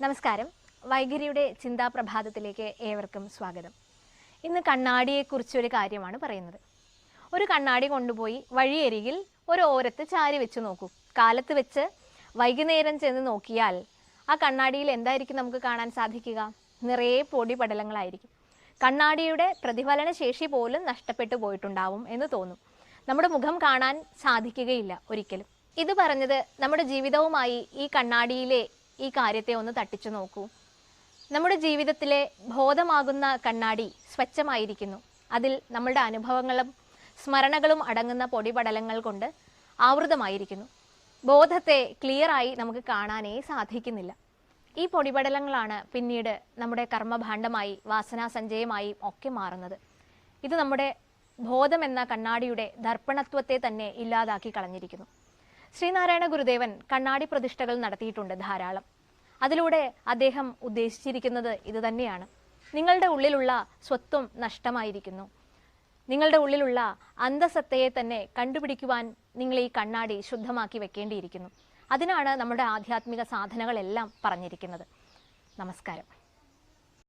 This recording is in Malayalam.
നമസ്കാരം. വൈഖരിയുടെ ചിന്താപ്രഭാതത്തിലേക്ക് ഏവർക്കും സ്വാഗതം. ഇന്ന് കണ്ണാടിയെക്കുറിച്ചൊരു കാര്യമാണ് പറയുന്നത്. ഒരു കണ്ണാടി കൊണ്ടുപോയി വഴിയരികിൽ ഒരു ഓരത്ത് ചാരി വെച്ച് നോക്കൂ. കാലത്ത് വെച്ച് വൈകുന്നേരം ചെന്ന് നോക്കിയാൽ ആ കണ്ണാടിയിൽ എന്തായിരിക്കും നമുക്ക് കാണാൻ സാധിക്കുക? നിറയെ പൊടി പടലങ്ങളായിരിക്കും. കണ്ണാടിയുടെ പ്രതിഫലന ശേഷി പോലും നഷ്ടപ്പെട്ടു പോയിട്ടുണ്ടാവും എന്ന് തോന്നും. നമ്മുടെ മുഖം കാണാൻ സാധിക്കുകയില്ല ഒരിക്കലും. ഇത് പറഞ്ഞത് നമ്മുടെ ജീവിതവുമായി ഈ കണ്ണാടിയിലെ ഈ കാര്യത്തെ ഒന്ന് തട്ടിച്ചു നോക്കൂ. നമ്മുടെ ജീവിതത്തിലെ ബോധമാകുന്ന കണ്ണാടി സ്വച്ഛമായിരിക്കുന്നു. അതിൽ നമ്മളുടെ അനുഭവങ്ങളും സ്മരണകളും അടങ്ങുന്ന പൊടിപടലങ്ങൾ കൊണ്ട് ആവൃതമായിരിക്കുന്നു. ബോധത്തെ ക്ലിയറായി നമുക്ക് കാണാനേ സാധിക്കുന്നില്ല. ഈ പൊടിപടലങ്ങളാണ് പിന്നീട് നമ്മുടെ കർമ്മഭാണ്ഡമായി വാസനാസഞ്ചയമായി ഒക്കെ മാറുന്നത്. ഇത് നമ്മുടെ ബോധം എന്ന കണ്ണാടിയുടെ ദർപ്പണത്വത്തെ തന്നെ ഇല്ലാതാക്കി കളഞ്ഞിരിക്കുന്നു. ശ്രീനാരായണ ഗുരുദേവൻ കണ്ണാടി പ്രതിഷ്ഠകൾ നടത്തിയിട്ടുണ്ട് ധാരാളം. അതിലൂടെ അദ്ദേഹം ഉദ്ദേശിച്ചിരിക്കുന്നത് ഇത് തന്നെയാണ്. നിങ്ങളുടെ ഉള്ളിലുള്ള സ്വത്വം നഷ്ടമായിരിക്കുന്നു. നിങ്ങളുടെ ഉള്ളിലുള്ള അന്തസത്തയെ തന്നെ കണ്ടുപിടിക്കുവാൻ നിങ്ങൾ ഈ കണ്ണാടി ശുദ്ധമാക്കി വെക്കേണ്ടിയിരിക്കുന്നു. അതിനാണ് നമ്മുടെ ആധ്യാത്മിക സാധനകളെല്ലാം പറഞ്ഞിരിക്കുന്നത്. നമസ്കാരം.